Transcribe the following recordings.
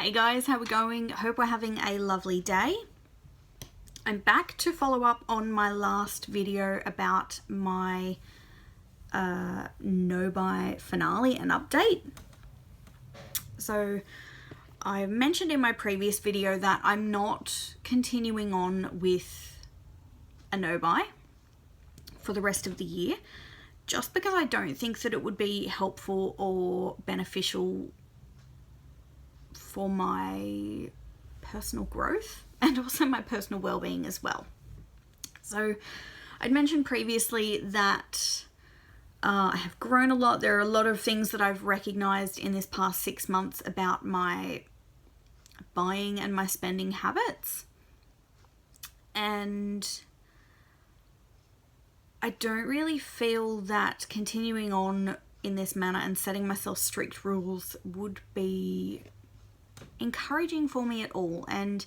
Hey guys, how we going? Hope we're having a lovely day. I'm back to follow up on my last video about my nobuy finale and update. So I mentioned in my previous video that I'm not continuing on with a nobuy for the rest of the year, just because I don't think that it would be helpful or beneficial for my personal growth and also my personal well-being as well. So I'd mentioned previously that I have grown a lot. There are a lot of things that I've recognized in this past 6 months about my buying and my spending habits. And I don't really feel that continuing on in this manner and setting myself strict rules would be encouraging for me at all. And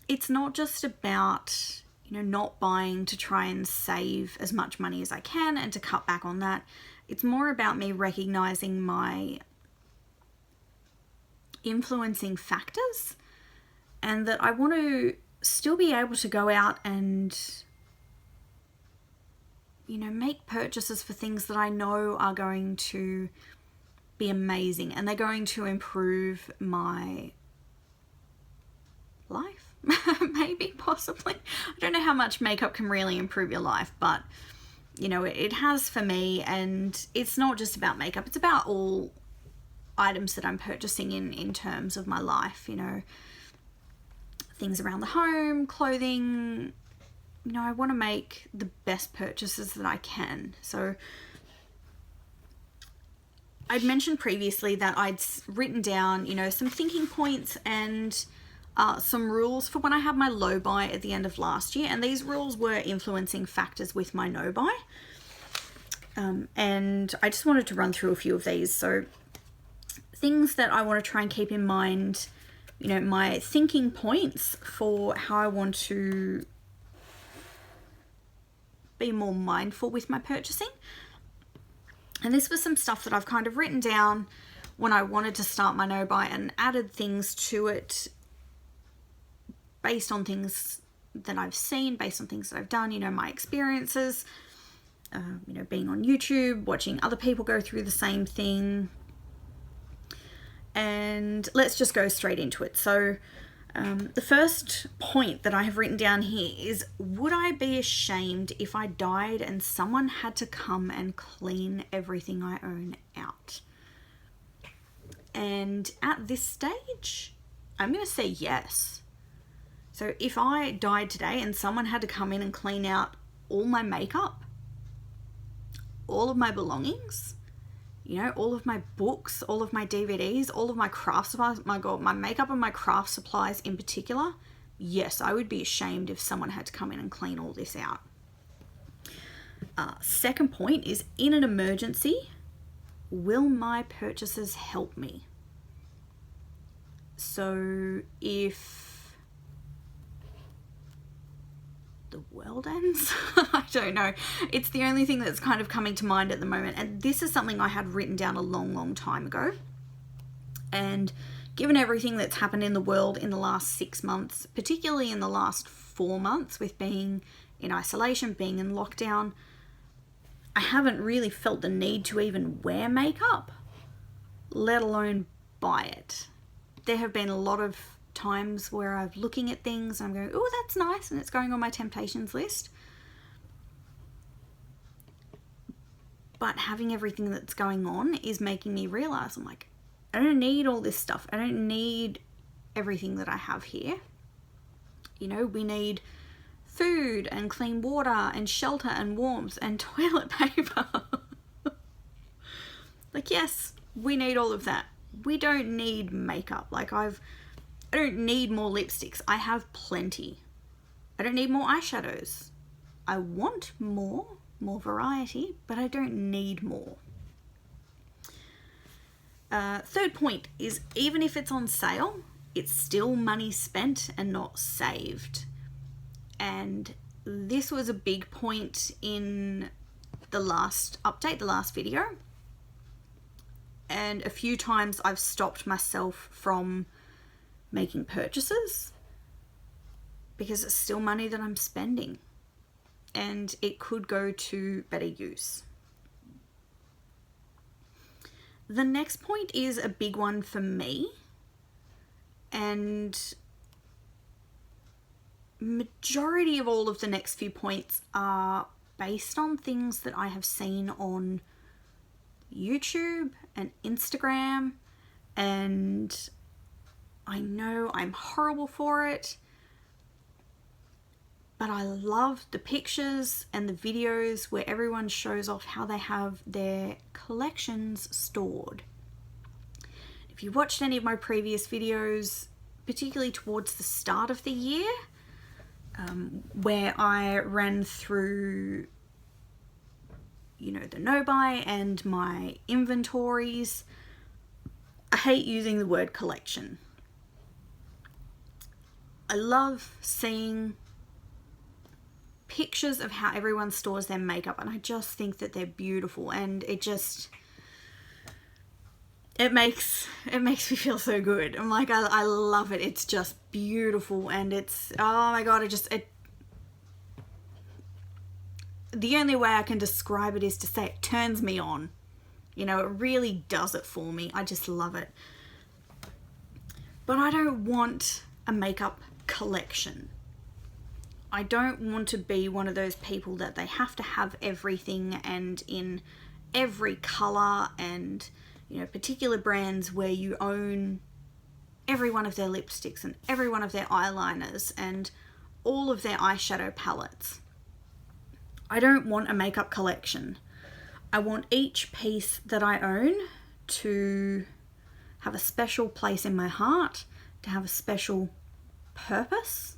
it's not just about, not buying to try and save as much money as I can and to cut back on that. It's more about me recognizing my influencing factors and that I want to still be able to go out and make purchases for things that I know are going to be amazing and they're going to improve my life. Maybe, possibly. I don't know how much makeup can really improve your life, but it has for me. And it's not just about makeup, it's about all items that I'm purchasing in terms of my life, things around the home, clothing. I want to make the best purchases that I can. So I'd mentioned previously that I'd written down, some thinking points and some rules for when I had my low buy at the end of last year. And these rules were influencing factors with my no buy. And I just wanted to run through a few of these. So things that I want to try and keep in mind, my thinking points for how I want to be more mindful with my purchasing. And this was some stuff that I've kind of written down when I wanted to start my no buy and added things to it based on things that I've seen, based on things that I've done, my experiences, being on YouTube, watching other people go through the same thing. And let's just go straight into it. So the first point that I have written down here is, would I be ashamed if I died and someone had to come and clean everything I own out? And at this stage, I'm going to say yes. So if I died today and someone had to come in and clean out all my makeup, all of my belongings, all of my books, all of my DVDs, all of my craft supplies, my makeup and my craft supplies in particular, yes, I would be ashamed if someone had to come in and clean all this out. Second point is, in an emergency, will my purchases help me? So if the world ends, I don't know. It's the only thing that's kind of coming to mind at the moment. And this is something I had written down a long time ago. And given everything that's happened in the world in the last 6 months, particularly in the last 4 months with being in isolation, being in lockdown, I haven't really felt the need to even wear makeup, let alone buy it. There have been a lot of times where I'm looking at things and I'm going, oh, that's nice, and it's going on my temptations list. But having everything that's going on is making me realize, I'm like, I don't need all this stuff. I don't need everything that I have here. We need food and clean water and shelter and warmth and toilet paper. Like, yes, we need all of that. We don't need makeup. I don't need more lipsticks. I have plenty. I don't need more eyeshadows. I want more variety, but I don't need more. Third point is, even if it's on sale, it's still money spent and not saved. And this was a big point in the last update, the last video. And a few times I've stopped myself from making purchases because it's still money that I'm spending and it could go to better use. The next point is a big one for me, and majority of all of the next few points are based on things that I have seen on YouTube and Instagram, and I know I'm horrible for it, but I love the pictures and the videos where everyone shows off how they have their collections stored. If you watched any of my previous videos, particularly towards the start of the year, where I ran through, you know, the nobuy and my inventories, I hate using the word collection. I love seeing pictures of how everyone stores their makeup, and I just think that they're beautiful, and it makes me feel so good. I'm like, I love it. It's just beautiful, and it's, oh my god, the only way I can describe it is to say it turns me on. You know, it really does it for me. I just love it. But I don't want a makeup collection. I don't want to be one of those people that they have to have everything and in every color, and, you know, particular brands where you own every one of their lipsticks and every one of their eyeliners and all of their eyeshadow palettes. I don't want a makeup collection. I want each piece that I own to have a special place in my heart, to have a special purpose,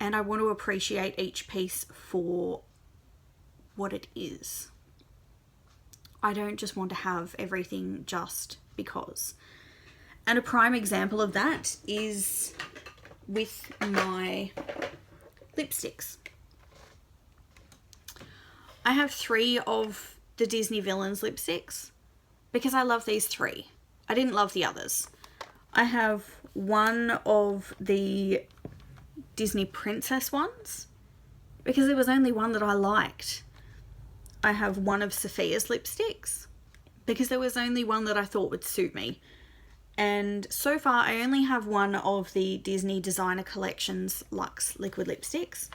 and I want to appreciate each piece for what it is. I don't just want to have everything just because. And a prime example of that is with my lipsticks. I have 3 of the Disney Villains lipsticks because I love these 3. I didn't love the others. I have 1 of the Disney Princess ones because there was only 1 that I liked. I have 1 of Sophia's lipsticks because there was only 1 that I thought would suit me. And so far I only have 1 of the Disney Designer Collections Luxe liquid lipsticks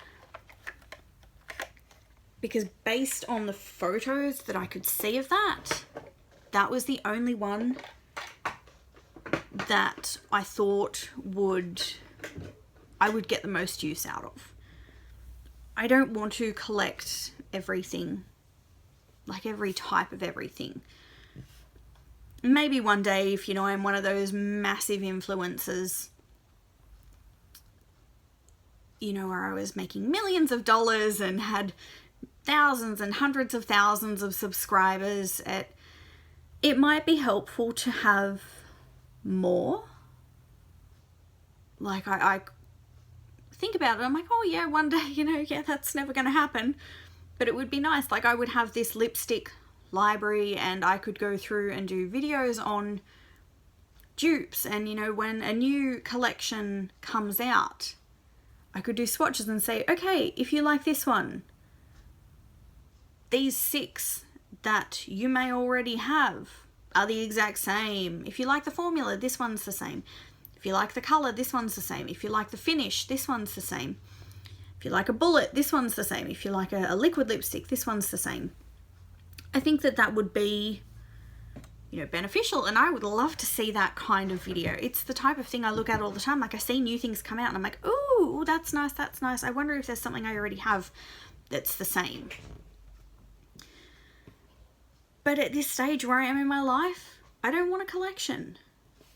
because based on the photos that I could see of that was the only one that I thought I would get the most use out of. I don't want to collect everything, like every type of everything. Maybe one day, if, you know, I'm one of those massive influencers, you know, where I was making millions of dollars and had thousands and hundreds of thousands of subscribers, it might be helpful to have more. Like, I think about it, I'm like, oh yeah, one day, you know, yeah, that's never going to happen. But it would be nice. Like, I would have this lipstick library and I could go through and do videos on dupes, and, you know, when a new collection comes out, I could do swatches and say, okay, if you like this one, these 6 that you may already have are the exact same. If you like the formula, this one's the same. If you like the color, this one's the same. If you like the finish, this one's the same. If you like a bullet, this one's the same. If you like a liquid lipstick, this one's the same. I think that would be, you know, beneficial, and I would love to see that kind of video. It's the type of thing I look at all the time. Like, I see new things come out and I'm like, ooh, that's nice, that's nice. I wonder if there's something I already have that's the same. But at this stage where I am in my life, I don't want a collection.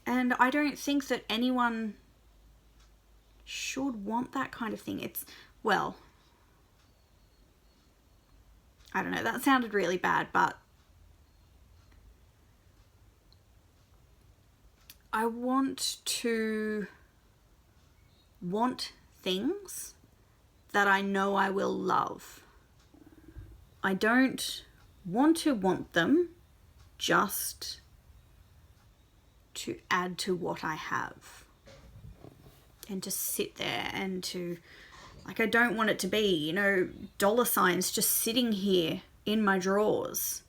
And I don't think that anyone should want that kind of thing. It's, well, I don't know, that sounded really bad, but I want to want things that I know I will love. I don't want to want them just to add to what I have and to sit there and to, like, I don't want it to be, you know, dollar signs just sitting here in my drawers.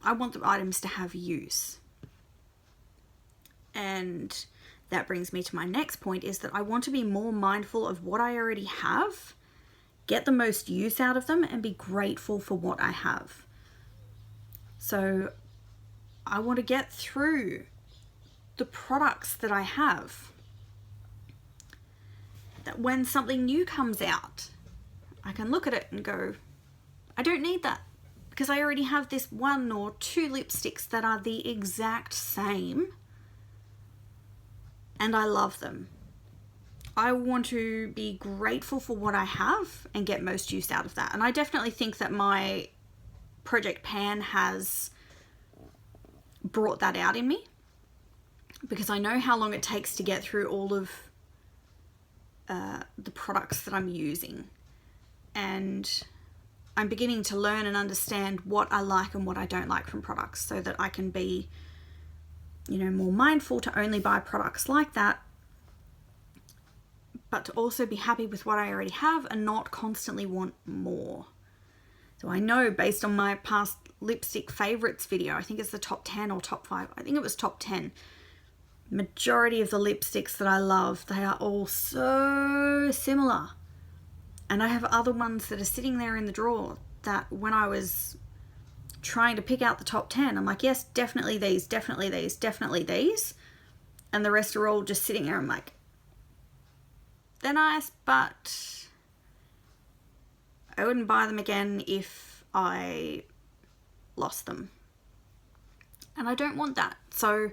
I want the items to have use. And that brings me to my next point, is that I want to be more mindful of what I already have, get the most use out of them, and be grateful for what I have. So I want to get through the products that I have, that when something new comes out, I can look at it and go, I don't need that, because I already have this 1 or 2 lipsticks that are the exact same and I love them. I want to be grateful for what I have and get most use out of that. And I definitely think that my Project Pan has brought that out in me, because I know how long it takes to get through all of the products that I'm using, and I'm beginning to learn and understand what I like and what I don't like from products, so that I can be, you know, more mindful to only buy products like that, but to also be happy with what I already have and not constantly want more. So I know, based on my past lipstick favorites video, I think it's the top 10 or top 5, I think it was top 10, majority of the lipsticks that I love, they are all so similar. And I have other ones that are sitting there in the drawer that when I was trying to pick out the top 10, I'm like, yes, definitely these, definitely these, definitely these. And the rest are all just sitting there. I'm like, they're nice, but I wouldn't buy them again if I lost them. And I don't want that. So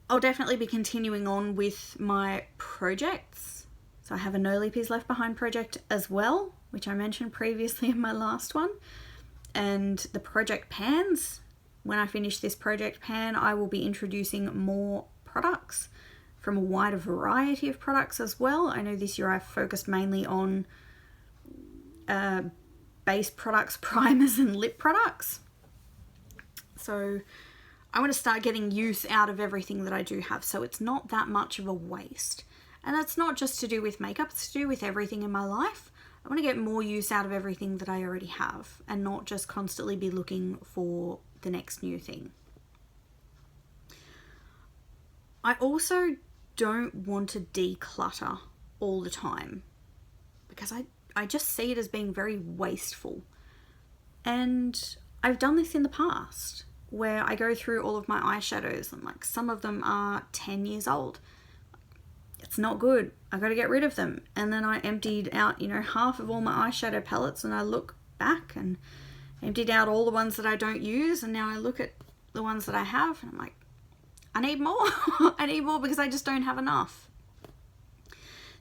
I'll definitely be continuing on with my projects. So I have a No Lip Is Left Behind project as well, which I mentioned previously in my last one. And the Project Pans. When I finish this Project Pan, I will be introducing more products from a wider variety of products as well. I know this year I've focused mainly on base products, primers and lip products. So I want to start getting use out of everything that I do have, so it's not that much of a waste. And that's not just to do with makeup, it's to do with everything in my life. I want to get more use out of everything that I already have and not just constantly be looking for the next new thing. I also don't want to declutter all the time, because I just see it as being very wasteful. And I've done this in the past, where I go through all of my eyeshadows and, like, some of them are 10 years old. It's not good. I got to get rid of them. And then I emptied out, you know, half of all my eyeshadow palettes, and I look back and emptied out all the ones that I don't use, and now I look at the ones that I have and I'm like, I need more. I need more because I just don't have enough.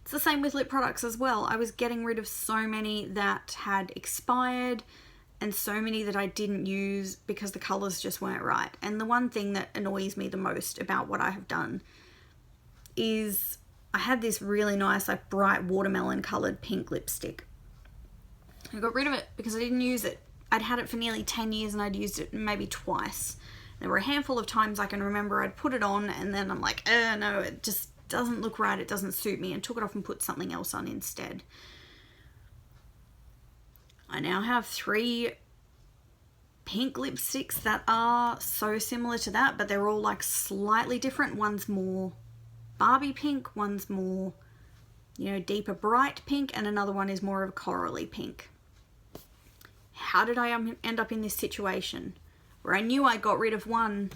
It's the same with lip products as well. I was getting rid of so many that had expired and so many that I didn't use because the colours just weren't right. And the one thing that annoys me the most about what I have done is I had this really nice, like, bright watermelon coloured pink lipstick. I got rid of it because I didn't use it. I'd had it for nearly 10 years and I'd used it maybe twice. There were a handful of times I can remember I'd put it on and then I'm like, no, it just doesn't look right, it doesn't suit me, and took it off and put something else on instead. I now have 3 pink lipsticks that are so similar to that, but they're all, like, slightly different. One's more Barbie pink, one's more, you know, deeper bright pink, and another one is more of a corally pink. How did I end up in this situation where I knew I got rid of one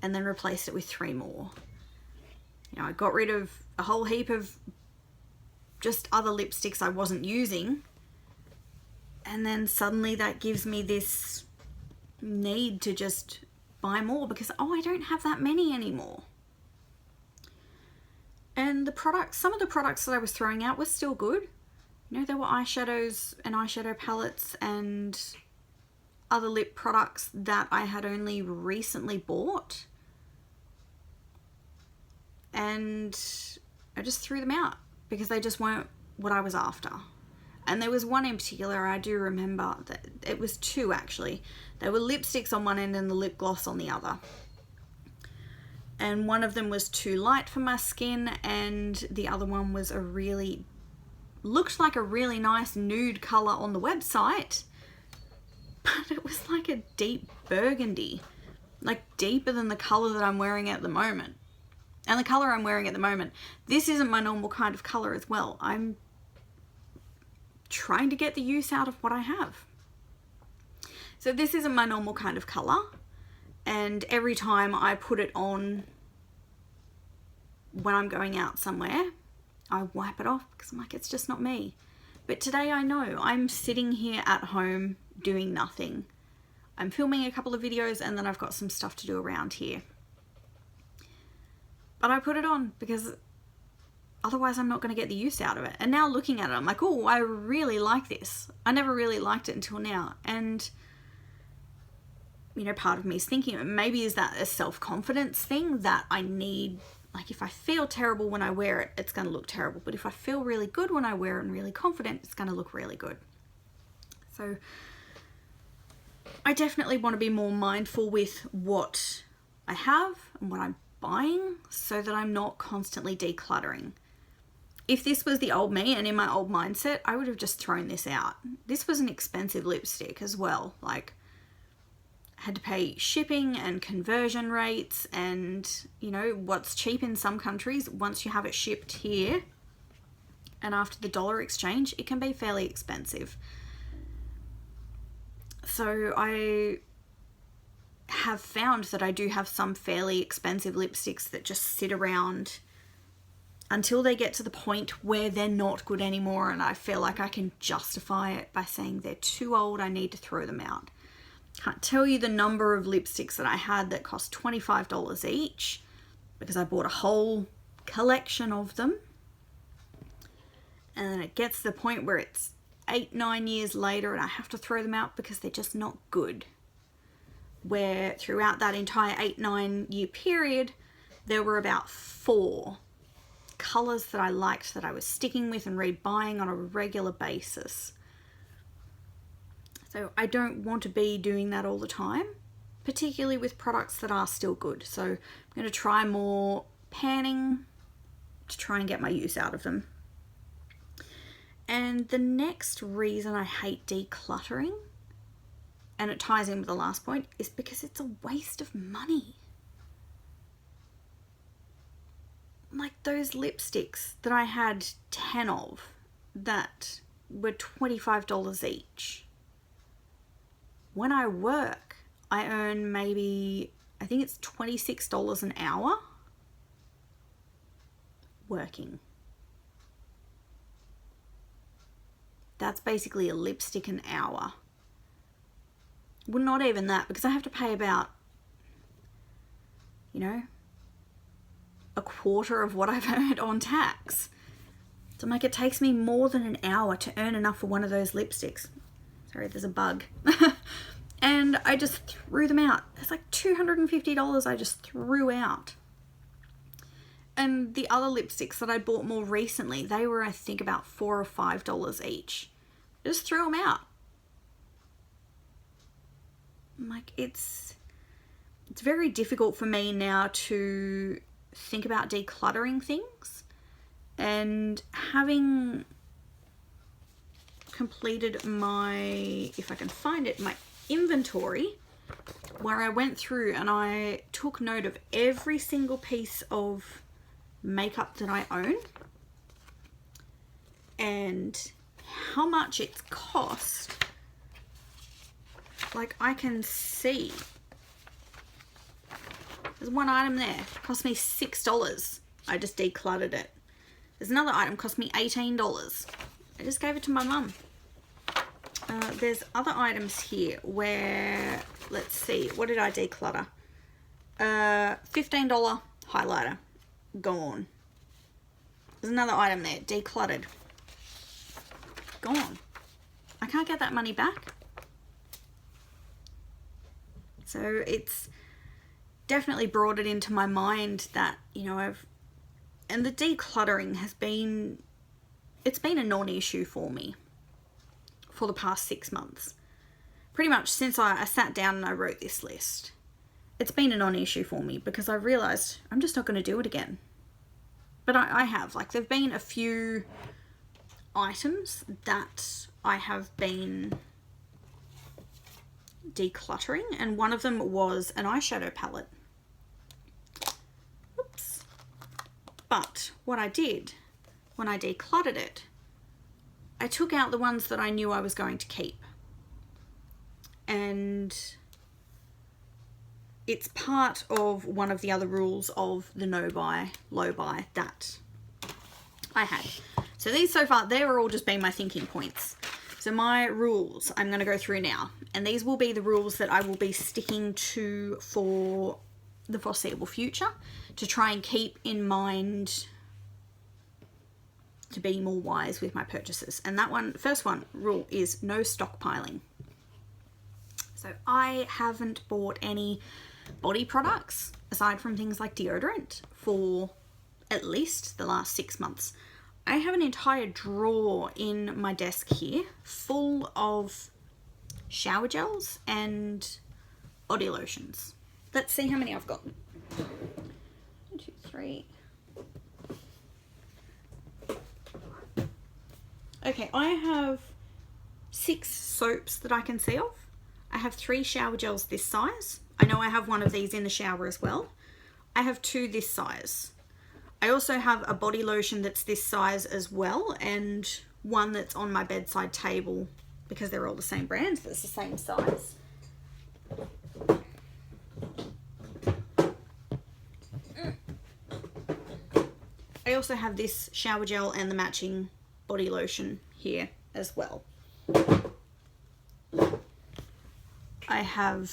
and then replaced it with 3 more? You know, I got rid of a whole heap of just other lipsticks I wasn't using, and then suddenly that gives me this need to just buy more because, oh, I don't have that many anymore. And the products, some of the products that I was throwing out were still good. You know, there were eyeshadows and eyeshadow palettes and other lip products that I had only recently bought. And I just threw them out because they just weren't what I was after. And there was one in particular, I do remember, that it was two actually. They were lipsticks on one end and the lip gloss on the other. And one of them was too light for my skin, and the other one was looked like a really nice nude colour on the website, but it was like a deep burgundy, like deeper than the colour that I'm wearing at the moment. And the colour I'm wearing at the moment, this isn't my normal kind of colour as well. I'm trying to get the use out of what I have. So this isn't my normal kind of colour, and every time I put it on when I'm going out somewhere, I wipe it off because I'm like, it's just not me. But today I know I'm sitting here at home doing nothing. I'm filming a couple of videos and then I've got some stuff to do around here. But I put it on because otherwise I'm not going to get the use out of it. And now looking at it, I'm like, oh, I really like this. I never really liked it until now. And, you know, part of me is thinking, maybe is that a self-confidence thing that I need? Like, if I feel terrible when I wear it, it's going to look terrible. But if I feel really good when I wear it and really confident, it's going to look really good. So I definitely want to be more mindful with what I have and what I'm buying so that I'm not constantly decluttering. If this was the old me and in my old mindset, I would have just thrown this out. This was an expensive lipstick as well. Like, I had to pay shipping and conversion rates, and you know what's cheap in some countries, once you have it shipped here and after the dollar exchange, it can be fairly expensive. So I have found that I do have some fairly expensive lipsticks that just sit around until they get to the point where they're not good anymore, and I feel like I can justify it by saying they're too old, I need to throw them out. Can't tell you the number of lipsticks that I had that cost $25 each because I bought a whole collection of them. And then it gets to the point where it's 8-9 years later and I have to throw them out because they're just not good. Where throughout that entire 8-9 year period, there were about 4 colours that I liked that I was sticking with and rebuying on a regular basis. So I don't want to be doing that all the time, particularly with products that are still good. So I'm going to try more panning to try and get my use out of them. And the next reason I hate decluttering, and it ties in with the last point, is because it's a waste of money. Like those lipsticks that I had 10 of that were $25 each. When I work, I earn maybe, I think it's $26 an hour working. That's basically a lipstick an hour. Well, not even that, because I have to pay about, you know, a quarter of what I've earned on tax. So I'm like, it takes me more than an hour to earn enough for one of those lipsticks. Sorry, there's a bug. And I just threw them out. It's like $250 I just threw out. And the other lipsticks that I bought more recently, they were, I think, about $4 or $5 each. I just threw them out. I'm like, it's very difficult for me now to think about decluttering things. And having completed my, if I can find it, my inventory, where I went through and I took note of every single piece of makeup that I own and how much it's cost. Like, I can see there's one item there, it cost me $6. I just decluttered it. There's another item, cost me $18. I just gave it to my mum. There's other items here where, let's see, what did I declutter? $15 highlighter, gone. There's another item there, decluttered, gone. I can't get that money back. So it's definitely brought it into my mind that, you know, and the decluttering has been, it's been a non-issue for me. for the past 6 months. Pretty much since I sat down and I wrote this list. It's been a non-issue for me because I realised I'm just not going to do it again. But I have. Like, there have been a few items that I have been decluttering, and one of them was an eyeshadow palette. Oops. But what I did when I decluttered it, I took out the ones that I knew I was going to keep. And it's part of one of the other rules of the no buy, low buy that I had. So these so far, they were all just been my thinking points. So my rules I'm going to go through now, and these will be the rules that I will be sticking to for the foreseeable future to try and keep in mind to be more wise with my purchases. And that one, first one, rule is no stockpiling. So I haven't bought any body products aside from things like deodorant for at least the last 6 months. I have an entire drawer in my desk here full of shower gels and body lotions. Let's see how many I've got. 1, 2, 3. Okay, I have 6 soaps that I can see of. I have 3 shower gels this size. I know I have one of these in the shower as well. I have 2 this size. I also have a body lotion that's this size as well, and one that's on my bedside table because they're all the same brand, that's the same size. I also have this shower gel and the matching body lotion here as well. I have,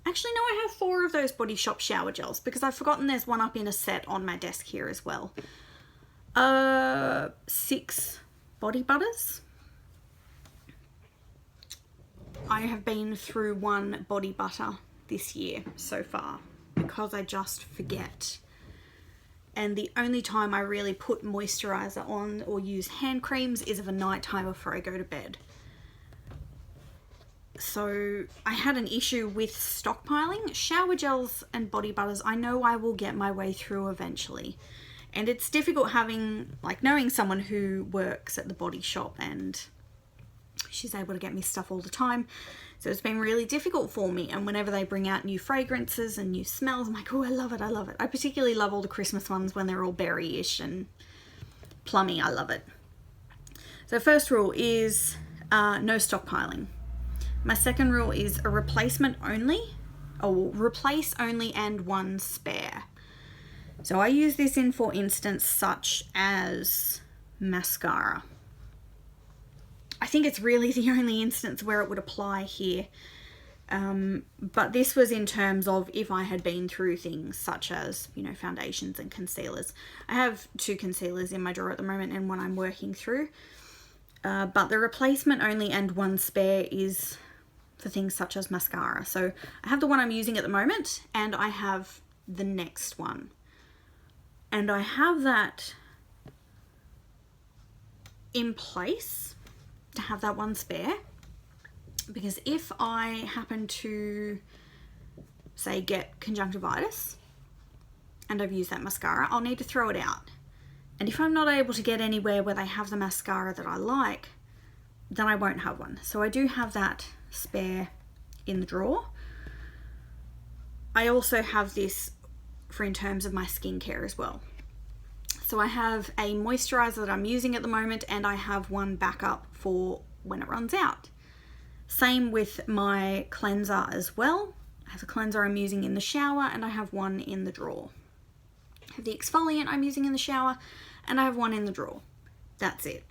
actually no, I have 4 of those Body Shop shower gels because I've forgotten there's one up in a set on my desk here as well. 6 body butters. I have been through 1 body butter this year so far because I just forget. And the only time I really put moisturizer on or use hand creams is of a night time before I go to bed. So I had an issue with stockpiling. Shower gels and body butters, I know I will get my way through eventually. And it's difficult knowing someone who works at the Body Shop and she's able to get me stuff all the time. So it's been really difficult for me. And whenever they bring out new fragrances and new smells, I'm like, oh, I love it, I love it. I particularly love all the Christmas ones when they're all berry-ish and plummy. I love it. So first rule is no stockpiling. My second rule is a replacement only, or replace only and 1 spare. So I use this in, for instance, such as mascara. I think it's really the only instance where it would apply here. But this was in terms of if I had been through things such as, you know, foundations and concealers. I have 2 concealers in my drawer at the moment and one I'm working through. But the replacement only and 1 spare is for things such as mascara. So I have the one I'm using at the moment and I have the next one. And I have that in place to have that 1 spare because if I happen to, say, get conjunctivitis and I've used that mascara, I'll need to throw it out. And if I'm not able to get anywhere where they have the mascara that I like, then I won't have one. So I do have that spare in the drawer. I also have this for in terms of my skincare as well. So I have a moisturizer that I'm using at the moment and I have one backup for when it runs out. Same with my cleanser as well. I have a cleanser I'm using in the shower and I have one in the drawer. I have the exfoliant I'm using in the shower and I have one in the drawer. That's it.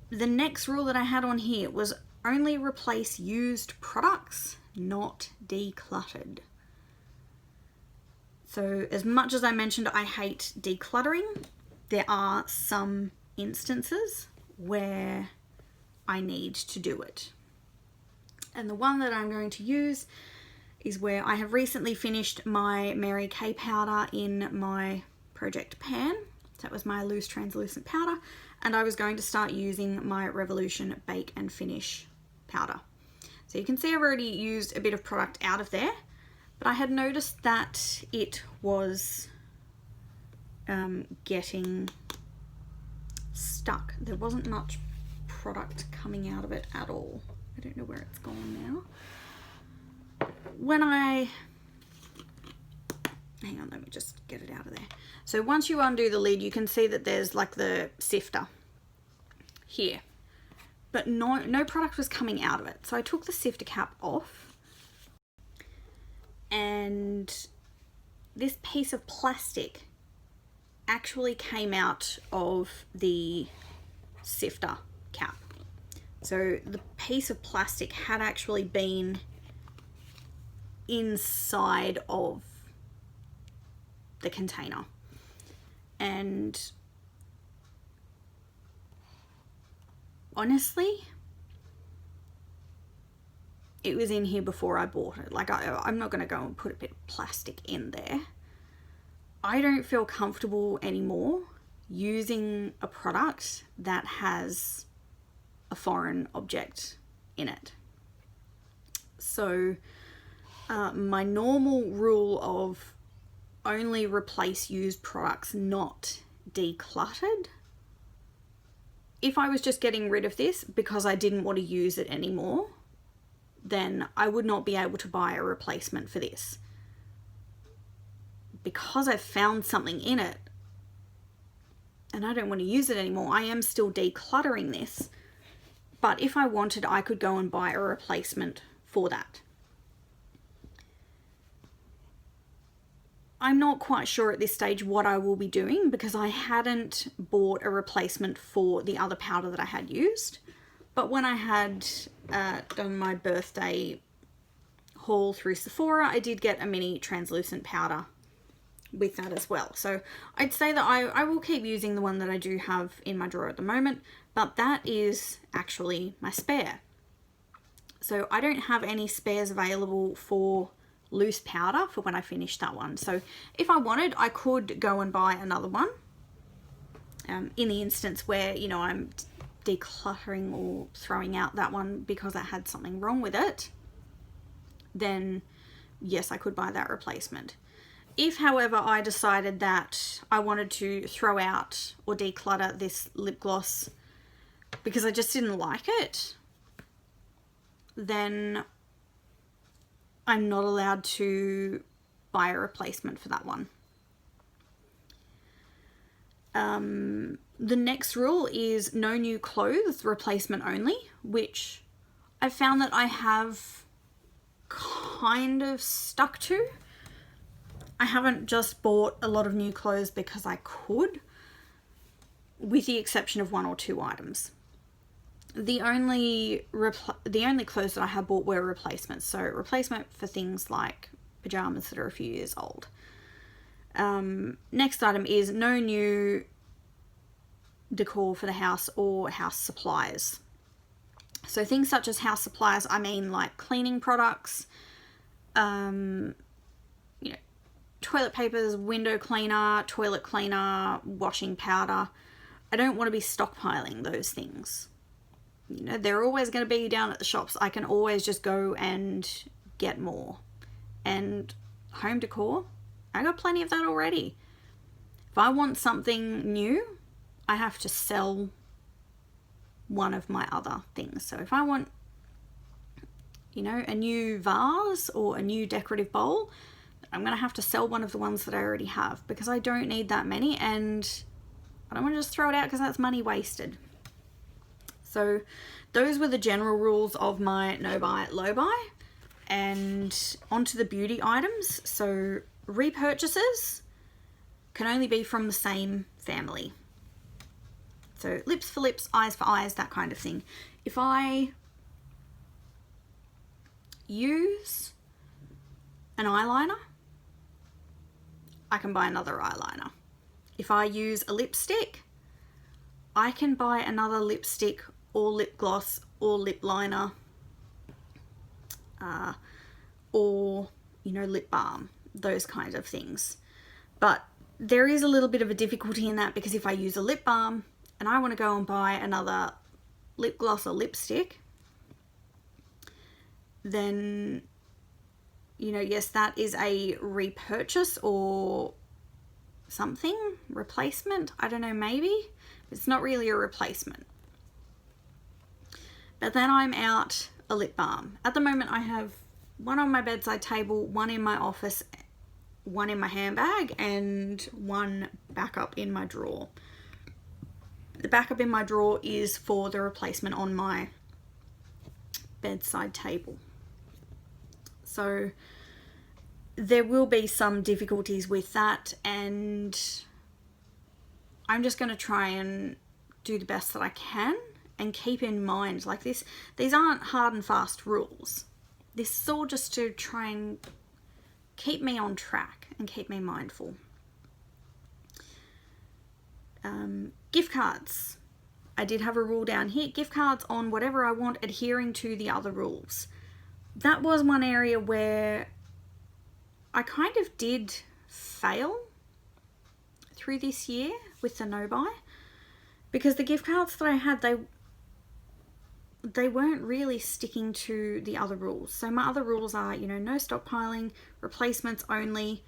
The next rule that I had on here was only replace used products, not decluttered. So as much as I mentioned I hate decluttering, there are some instances where I need to do it. And the one that I'm going to use is where I have recently finished my Mary Kay powder in my project pan. That was my loose translucent powder. and I was going to start using my Revolution Bake and Finish powder. So you can see I've already used a bit of product out of there, but I had noticed that it was getting stuck. There wasn't much product coming out of it at all. I don't know where it's gone now. When I, hang on, let me just get it out of there. So once you undo the lid, you can see that there's like the sifter here, but no product was coming out of it. So I took the sifter cap off, and this piece of plastic actually came out of the sifter cap. So the piece of plastic had actually been inside of the container, and honestly, it was in here before I bought it. Like, I'm not going to go and put a bit of plastic in there. I don't feel comfortable anymore using a product that has a foreign object in it. So my normal rule of only replace used products, not decluttered. If I was just getting rid of this because I didn't want to use it anymore, then I would not be able to buy a replacement for this. Because I've found something in it and I don't want to use it anymore, I am still decluttering this. But if I wanted, I could go and buy a replacement for that. I'm not quite sure at this stage what I will be doing because I hadn't bought a replacement for the other powder that I had used. But when I had done my birthday haul through Sephora, I did get a mini translucent powder with that as well. So I'd say that I will keep using the one that I do have in my drawer at the moment, but that is actually my spare. So I don't have any spares available for loose powder for when I finish that one. So if I wanted, I could go and buy another one. In the instance where, you know, I'm decluttering or throwing out that one because I had something wrong with it, then yes, I could buy that replacement. If, however, I decided that I wanted to throw out or declutter this lip gloss because I just didn't like it, then I'm not allowed to buy a replacement for that one. The next rule is no new clothes, replacement only, which I found that I have kind of stuck to. I haven't just bought a lot of new clothes because I could, with the exception of 1 or 2 items. The only clothes that I have bought were replacements. So replacement for things like pajamas that are a few years old. Next item is no new decor for the house or house supplies. So things such as house supplies, I mean like cleaning products, you know, toilet papers, window cleaner, toilet cleaner, washing powder. I don't want to be stockpiling those things. You know, they're always going to be down at the shops. I can always just go and get more. And home decor, I got plenty of that already. If I want something new, I have to sell one of my other things. So if I want, you know, a new vase or a new decorative bowl, I'm going to have to sell one of the ones that I already have because I don't need that many and I don't want to just throw it out because that's money wasted. So those were the general rules of my no buy, low buy. And onto the beauty items. So repurchases can only be from the same family. So lips for lips, eyes for eyes, that kind of thing. If I use an eyeliner, I can buy another eyeliner. If I use a lipstick, I can buy another lipstick or lip gloss or lip liner, or, you know, lip balm, those kinds of things. But there is a little bit of a difficulty in that because if I use a lip balm, and I want to go and buy another lip gloss or lipstick, then, you know, yes, that is a repurchase or something, replacement, I don't know, maybe. It's not really a replacement. But then I'm out a lip balm. At the moment I have one on my bedside table, one in my office, one in my handbag, and one backup in my drawer. The backup in my drawer is for the replacement on my bedside table. So there will be some difficulties with that, and I'm just going to try and do the best that I can and keep in mind, like, these aren't hard and fast rules. This is all just to try and keep me on track and keep me mindful. Gift cards. I did have a rule down here. Gift cards on whatever I want, adhering to the other rules. That was one area where I kind of did fail through this year with the nobuy, because the gift cards that I had, they weren't really sticking to the other rules. So my other rules are, you know, no stockpiling, replacements only.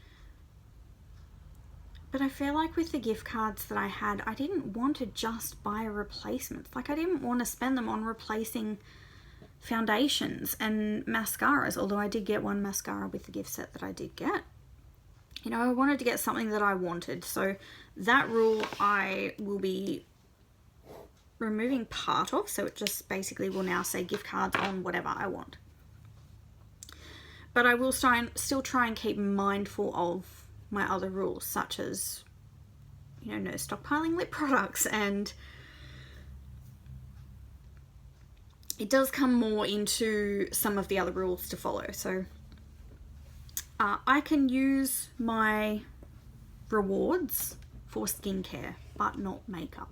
But I feel like with the gift cards that I had, I didn't want to just buy replacements. Like, I didn't want to spend them on replacing foundations and mascaras, although I did get one mascara with the gift set that I did get. You know, I wanted to get something that I wanted. So that rule I will be removing part of, so it just basically will now say gift cards on whatever I want. But I will still try and keep mindful of my other rules, such as, you know, no stockpiling lip products, and it does come more into some of the other rules to follow. So I can use my rewards for skincare, but not makeup.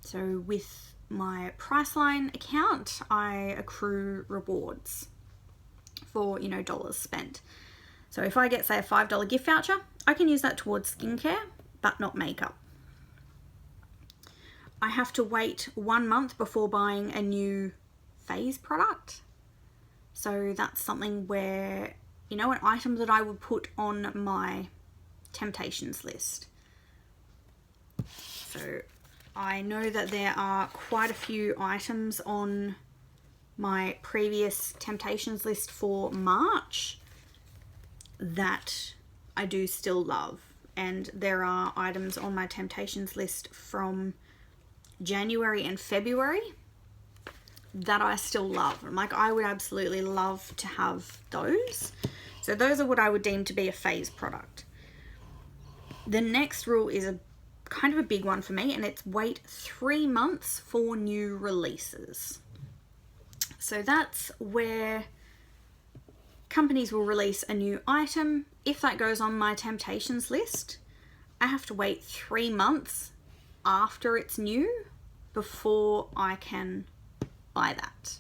So with my Priceline account, I accrue rewards for, you know, dollars spent. So if I get, say, a $5 gift voucher, I can use that towards skincare, but not makeup. I have to wait 1 month before buying a new phase product. So that's something where, you know, an item that I would put on my temptations list. So I know that there are quite a few items on my previous temptations list for March that I do still love, and there are items on my temptations list from January and February that I still love. I'm like, I would absolutely love to have those. So those are what I would deem to be a phase product. The next rule is a kind of a big one for me, and it's wait 3 months for new releases. So that's where companies will release a new item. If that goes on my temptations list, I have to wait 3 months after it's new before I can buy that.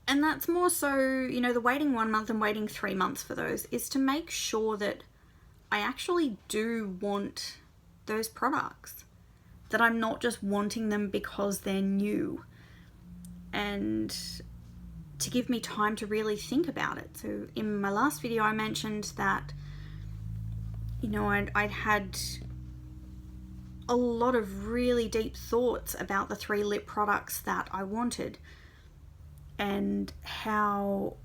And that's more so, you know, the waiting 1 month and waiting 3 months for those is to make sure that I actually do want those products, that I'm not just wanting them because they're new, and to give me time to really think about it. So in my last video I mentioned that, you know, I'd had a lot of really deep thoughts about the 3 lip products that I wanted, and how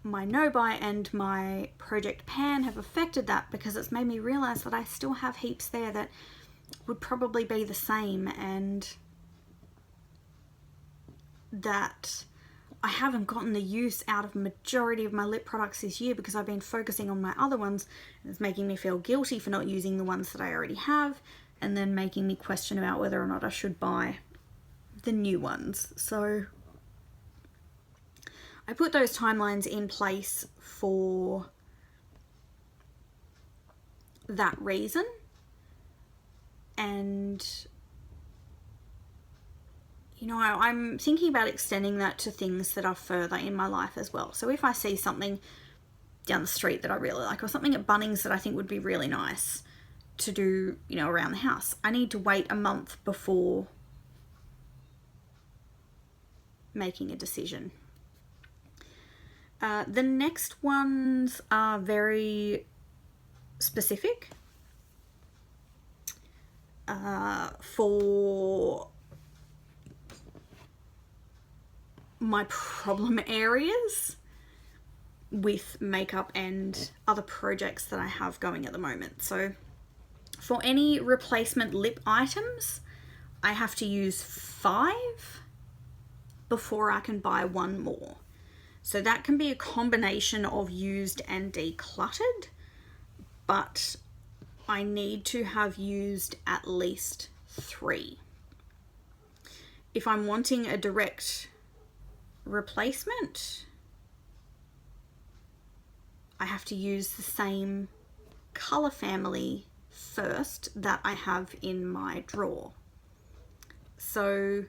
my nobuy and my Project Pan have affected that, because it's made me realize that I still have heaps there that would probably be the same, and that I haven't gotten the use out of majority of my lip products this year because I've been focusing on my other ones, and it's making me feel guilty for not using the ones that I already have, and then making me question about whether or not I should buy the new ones. So I put those timelines in place for that reason, and you know, I'm thinking about extending that to things that are further in my life as well. So if I see something down the street that I really like, or something at Bunnings that I think would be really nice, to do, you know, around the house. I need to wait a month before making a decision. The next ones are very specific for my problem areas with makeup and other projects that I have going at the moment. So for any replacement lip items, I have to use 5 before I can buy one more. So that can be a combination of used and decluttered, but I need to have used at least 3. If I'm wanting a direct replacement, I have to use the same color family first that I have in my drawer. So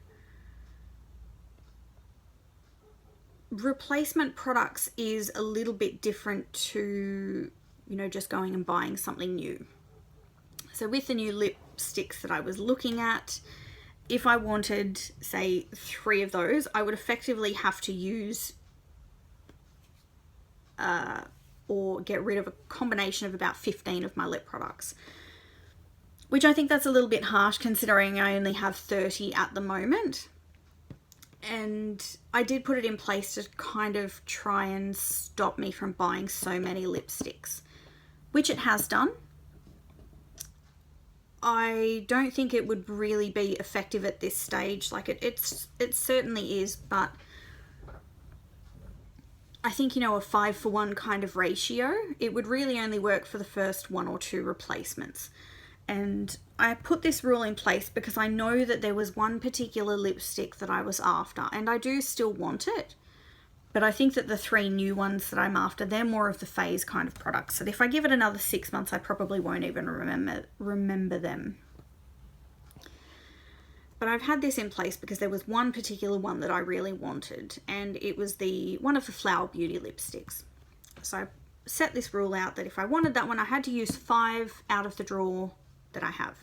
replacement products is a little bit different to, you know, just going and buying something new. So with the new lipsticks that I was looking at, if I wanted, say, 3 of those, I would effectively have to use or get rid of a combination of about 15 of my lip products, which I think that's a little bit harsh considering I only have 30 at the moment. And I did put it in place to kind of try and stop me from buying so many lipsticks, which it has done. I don't think it would really be effective at this stage. Like it certainly is, but I think, you know, a 5-for-1 kind of ratio, it would really only work for the first 1 or 2 replacements. And I put this rule in place because I know that there was one particular lipstick that I was after, and I do still want it. But I think that the 3 new ones that I'm after, they're more of the phase kind of products. So if I give it another 6 months, I probably won't even remember them. But I've had this in place because there was one particular one that I really wanted, and it was one of the Flower Beauty lipsticks. So I set this rule out that if I wanted that one, I had to use 5 out of the drawer that I have.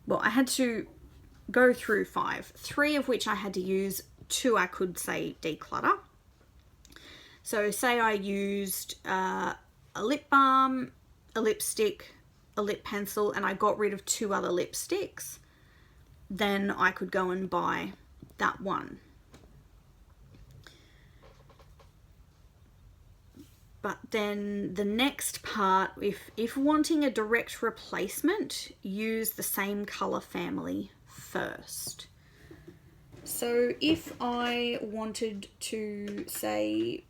Well, I had to go through 5, 3 of which I had to use, 2 I could say declutter. So say I used a lip balm, a lipstick, a lip pencil, and I got rid of 2 other lipsticks, then I could go and buy that one. But then the next part, if wanting a direct replacement, use the same color family first. So if I wanted to, say,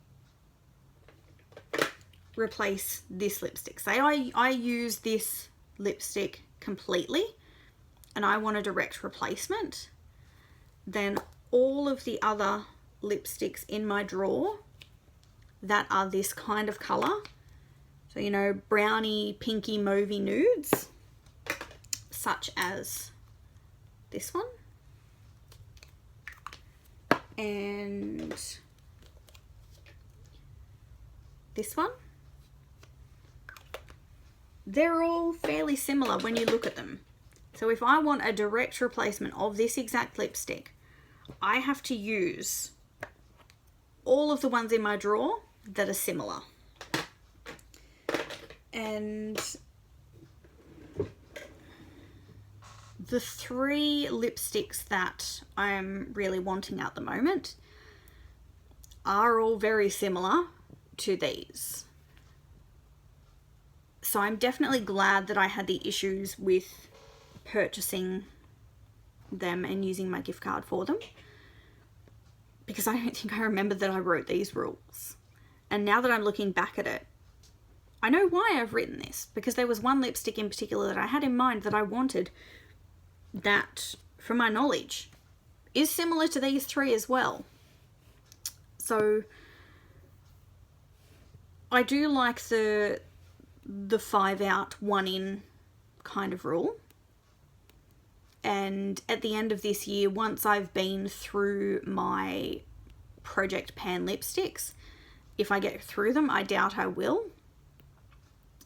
replace this lipstick, say I use this lipstick completely and I want a direct replacement, then all of the other lipsticks in my drawer that are this kind of color, so, you know, browny, pinky, mauvey nudes, such as this one and this one, they're all fairly similar when you look at them. So if I want a direct replacement of this exact lipstick, I have to use all of the ones in my drawer that are similar. And the 3 lipsticks that I'm really wanting at the moment are all very similar to these. So I'm definitely glad that I had the issues with purchasing them and using my gift card for them, because I don't think I remember that I wrote these rules. And now that I'm looking back at it, I know why I've written this, because there was one lipstick in particular that I had in mind that I wanted that, from my knowledge, is similar to these 3 as well. So I do like the 5 out, 1 in kind of rule. And at the end of this year, once I've been through my Project Pan lipsticks, if I get through them, I doubt I will,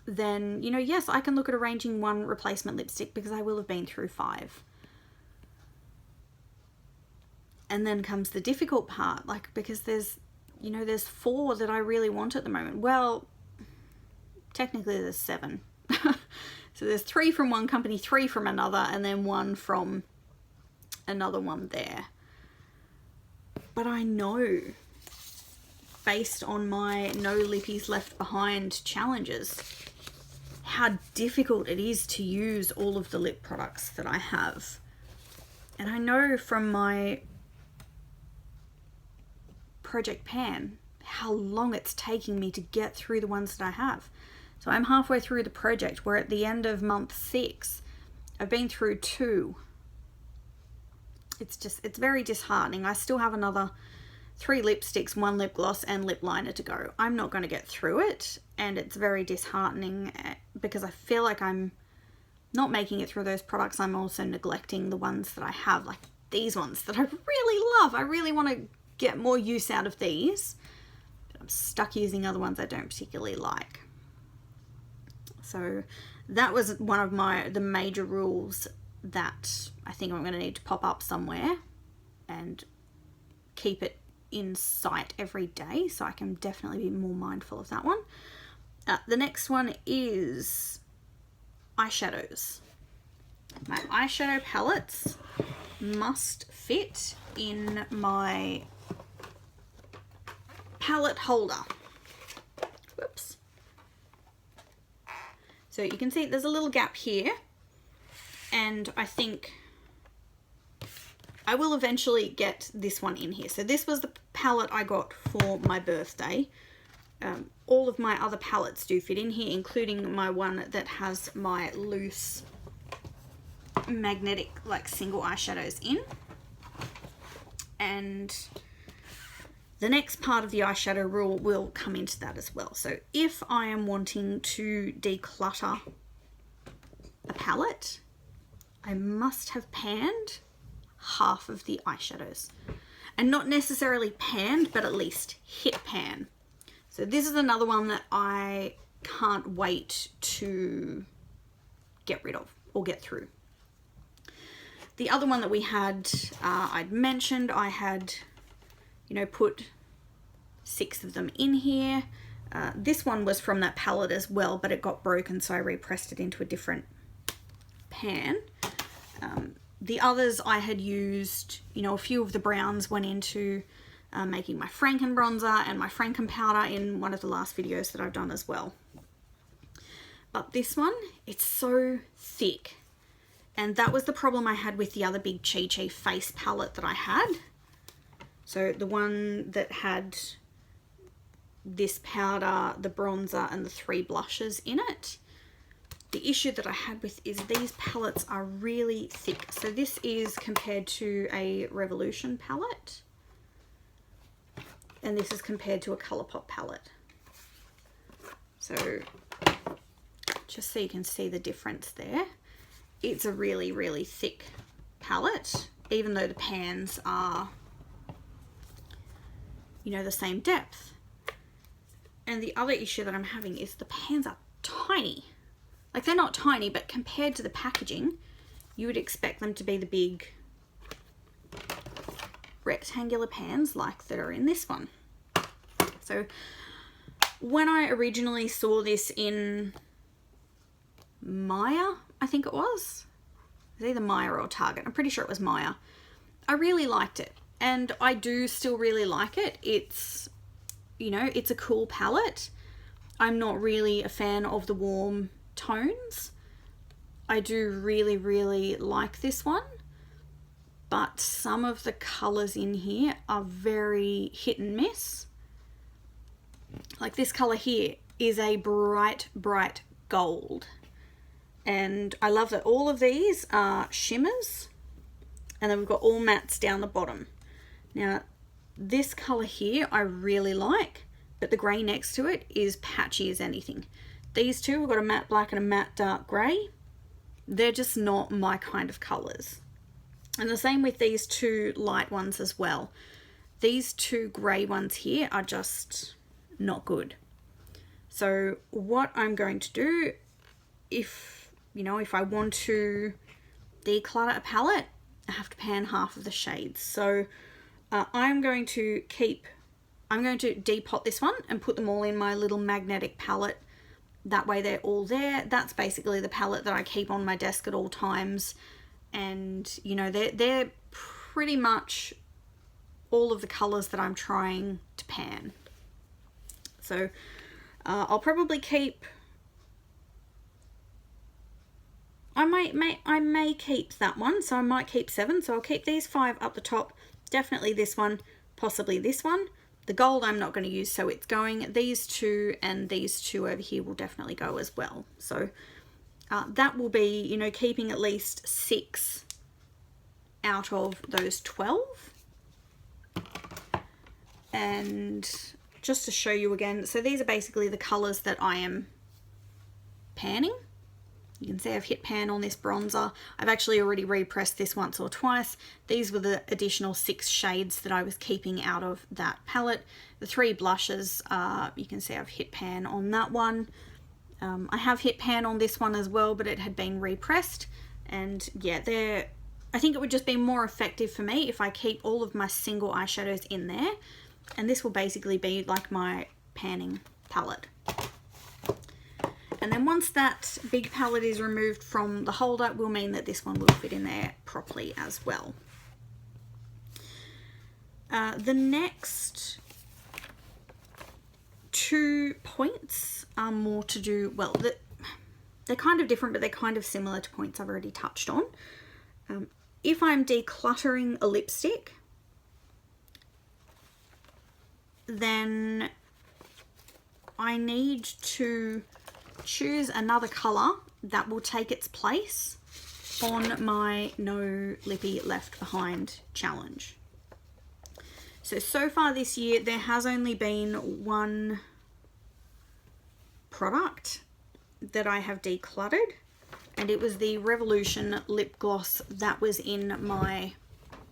then, you know, yes, I can look at arranging one replacement lipstick because I will have been through 5. And then comes the difficult part, like, because there's, you know, there's 4 that I really want at the moment. Well, technically there's 7. So there's 3 from one company, 3 from another, and then 1 from another one there. But I know, based on my no lippies left behind challenges, how difficult it is to use all of the lip products that I have. And I know from my Project Pan how long it's taking me to get through the ones that I have. So I'm halfway through the project. We're at the end of month 6. I've been through 2. It's very disheartening. I still have another 3 lipsticks, 1 lip gloss and lip liner to go. I'm not going to get through it, and it's very disheartening because I feel like I'm not making it through those products. I'm also neglecting the ones that I have, like these ones that I really love. I really want to get more use out of these, but I'm stuck using other ones I don't particularly like. So that was one of the major rules that I think I'm going to need to pop up somewhere and keep it in sight every day, so I can definitely be more mindful of that one. The next one is eyeshadows. My eyeshadow palettes must fit in my palette holder. Whoops. So you can see there's a little gap here, and I think I will eventually get this one in here. So this was the palette I got for my birthday. All of my other palettes do fit in here, including my one that has my loose magnetic, like, single eyeshadows in. And the next part of the eyeshadow rule will come into that as well. So if I am wanting to declutter a palette, I must have panned half of the eyeshadows. And not necessarily panned, but at least hit pan. So this is another one that I can't wait to get rid of or get through. The other one that we had, I'd mentioned, I had, you know, put 6 of them in here. This one was from that palette as well, but it got broken, so I repressed it into a different pan. The others I had used, you know, a few of the browns went into making my Franken bronzer and my Franken powder in one of the last videos that I've done as well. But this one, it's so thick. And that was the problem I had with the other big Chi Chi face palette that I had. So the one that had this powder, the bronzer, and the 3 blushes in it. The issue that I had with is these palettes are really thick. So this is compared to a Revolution palette. And this is compared to a ColourPop palette. So just so you can see the difference there. It's a really, really thick palette, even though the pans are, you know, the same depth. And the other issue that I'm having is the pans are tiny. Like, they're not tiny, but compared to the packaging, you would expect them to be the big rectangular pans like that are in this one. So when I originally saw this in Maya, I think it was either Maya or Target, I'm pretty sure it was Maya, I really liked it, and I do still really like it. It's, you know, it's a cool palette. I'm not really a fan of the warm tones. I do really, really like this one, but some of the colors in here are very hit and miss. Like this color here is a bright, bright gold. And I love that all of these are shimmers, and then we've got all mattes down the bottom. Now, this color here I really like, but the gray next to it is patchy as anything. These two, we've got a matte black and a matte dark gray. They're just not my kind of colors. And the same with these 2 light ones as well. These 2 gray ones here are just not good. So what I'm going to do, if I want to declutter a palette, I have to pan half of the shades. So I'm going to depot this one and put them all in my little magnetic palette. That way they're all there. That's basically the palette that I keep on my desk at all times. And, you know, they're pretty much all of the colors that I'm trying to pan. So I'll probably keep, I may keep that one, so I might keep 7. So I'll keep these 5 up the top, definitely this one, possibly this one. The gold I'm not going to use, so it's going. These 2 and these 2 over here will definitely go as well. So that will be, you know, keeping at least 6 out of those 12. And just to show you again, so these are basically the colors that I am panning. You can see I've hit pan on this bronzer. I've actually already repressed this once or twice. These were the additional 6 shades that I was keeping out of that palette. The 3 blushes, you can see I've hit pan on that one. I have hit pan on this one as well, but it had been repressed. And yeah, I think it would just be more effective for me if I keep all of my single eyeshadows in there. And this will basically be like my panning palette. And then once that big palette is removed from the holder, will mean that this one will fit in there properly as well. The next 2 points are more to do, well, they're kind of different, but they're kind of similar to points I've already touched on. If I'm decluttering a lipstick, then I need to choose another colour that will take its place on my No Lippy Left Behind challenge. So far this year there has only been one product that I have decluttered, and it was the Revolution lip gloss that was in my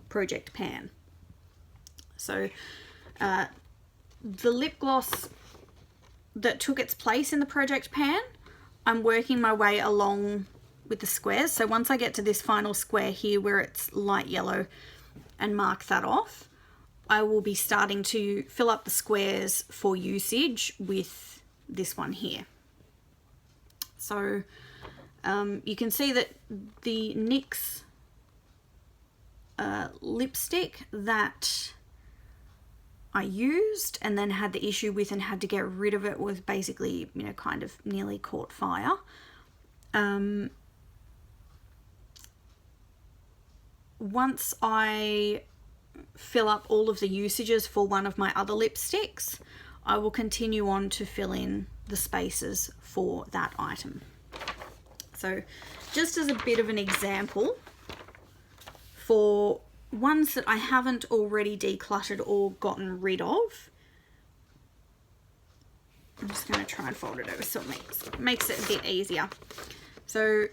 project pan. So the lip gloss that took its place in the project pan, I'm working my way along with the squares. So once I get to this final square here where it's light yellow and mark that off, I will be starting to fill up the squares for usage with this one here. So you can see that the NYX lipstick that I used and then had the issue with and had to get rid of it was basically, you know, kind of nearly caught fire. Once I fill up all of the usages for one of my other lipsticks, I will continue on to fill in the spaces for that item. So just as a bit of an example, for ones that I haven't already decluttered or gotten rid of, I'm just going to try and fold it over so it makes it a bit easier. So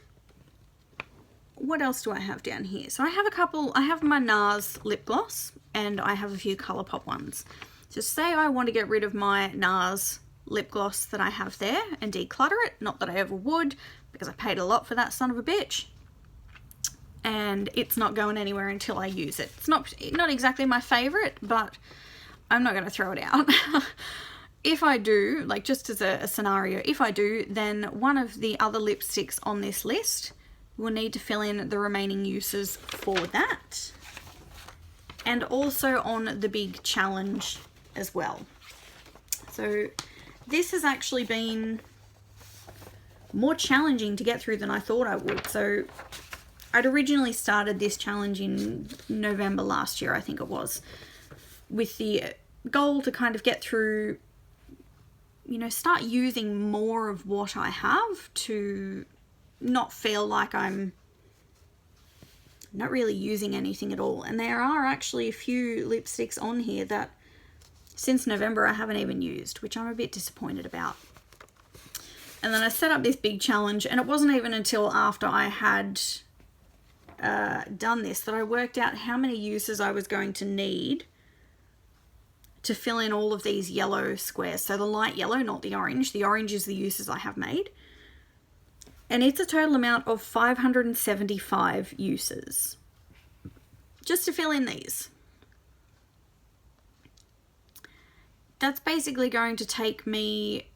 what else do I have down here? So I have my NARS lip gloss and I have a few ColourPop ones. So say I want to get rid of my NARS lip gloss that I have there and declutter it, not that I ever would because I paid a lot for that son of a bitch. And it's not going anywhere until I use it. It's not exactly my favorite, but I'm not going to throw it out. If I do, like just as a scenario, if I do, then one of the other lipsticks on this list will need to fill in the remaining uses for that. And also on the big challenge as well. So this has actually been more challenging to get through than I thought I would. So I'd originally started this challenge in November last year, I think it was, with the goal to kind of get through, you know, start using more of what I have to not feel like I'm not really using anything at all. And there are actually a few lipsticks on here that since November I haven't even used, which I'm a bit disappointed about. And then I set up this big challenge, and it wasn't even until after I had done this that I worked out how many uses I was going to need to fill in all of these yellow squares. So the light yellow, not the orange. The orange is the uses I have made. And it's a total amount of 575 uses. Just to fill in these. That's basically going to take me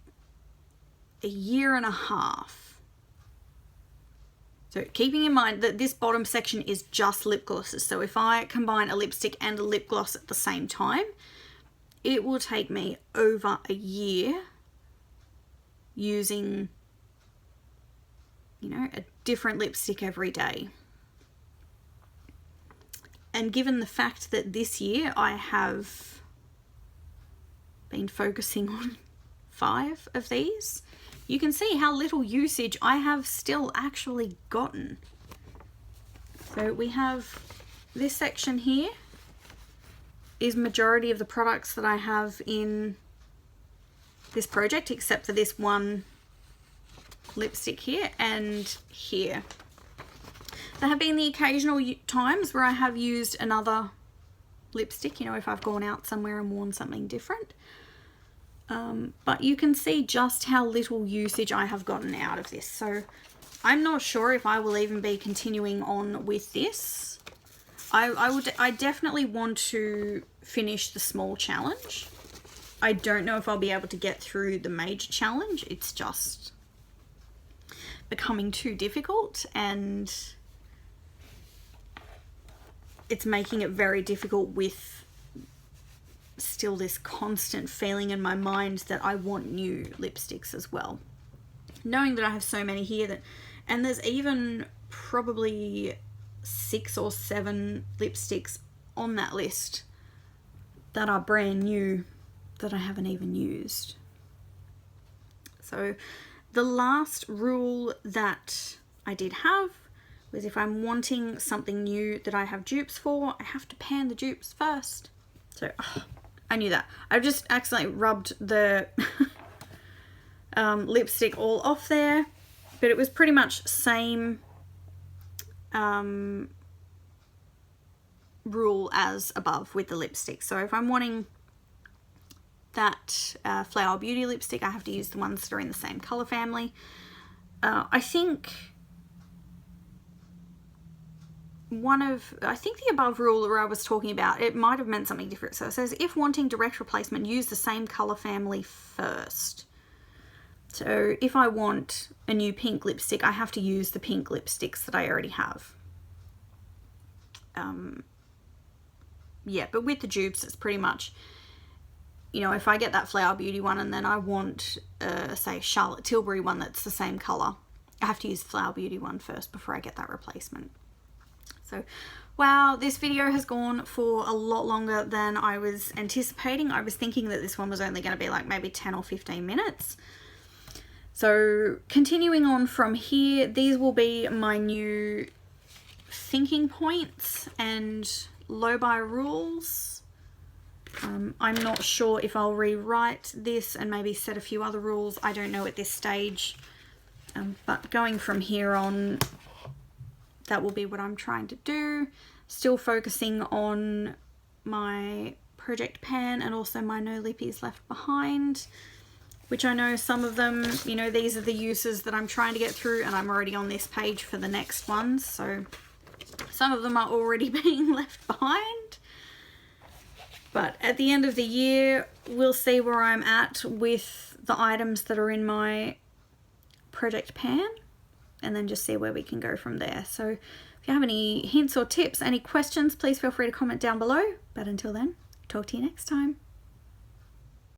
a year and a half. So keeping in mind that this bottom section is just lip glosses. So if I combine a lipstick and a lip gloss at the same time, it will take me over a year using, you know, a different lipstick every day. And given the fact that this year I have been focusing on 5 of these, you can see how little usage I have still actually gotten. So we have this section here is majority of the products that I have in this project, except for this one lipstick here and here. There have been the occasional times where I have used another lipstick, you know, if I've gone out somewhere and worn something different. But you can see just how little usage I have gotten out of this. So I'm not sure if I will even be continuing on with this. I definitely want to finish the small challenge. I don't know if I'll be able to get through the major challenge. It's just becoming too difficult, and it's making it very difficult with still this constant feeling in my mind that I want new lipsticks as well. Knowing that I have so many here and there's even probably 6 or 7 lipsticks on that list that are brand new that I haven't even used. So the last rule that I did have was if I'm wanting something new that I have dupes for, I have to pan the dupes first. So I knew that. I've just accidentally rubbed the lipstick all off there, but it was pretty much same rule as above with the lipstick. So if I'm wanting that Flower Beauty lipstick, I have to use the ones that are in the same color family. I think the above rule that I was talking about, it might have meant something different. So it says, if wanting direct replacement, use the same color family first. So if I want a new pink lipstick, I have to use the pink lipsticks that I already have. Yeah, but with the dupes, it's pretty much, you know, if I get that Flower Beauty one and then I want, say, Charlotte Tilbury one that's the same color, I have to use the Flower Beauty one first before I get that replacement. So, wow, this video has gone for a lot longer than I was anticipating. I was thinking that this one was only going to be like maybe 10 or 15 minutes. So, continuing on from here, these will be my new thinking points and low-buy rules. I'm not sure if I'll rewrite this and maybe set a few other rules. I don't know at this stage. But going from here on, that will be what I'm trying to do. Still focusing on my project pan and also my no lippies left behind, which I know some of them, you know, these are the uses that I'm trying to get through, and I'm already on this page for the next ones. So some of them are already being left behind. But at the end of the year, we'll see where I'm at with the items that are in my project pan, and then just see where we can go from there. So if you have any hints or tips, any questions, please feel free to comment down below. But until then, talk to you next time.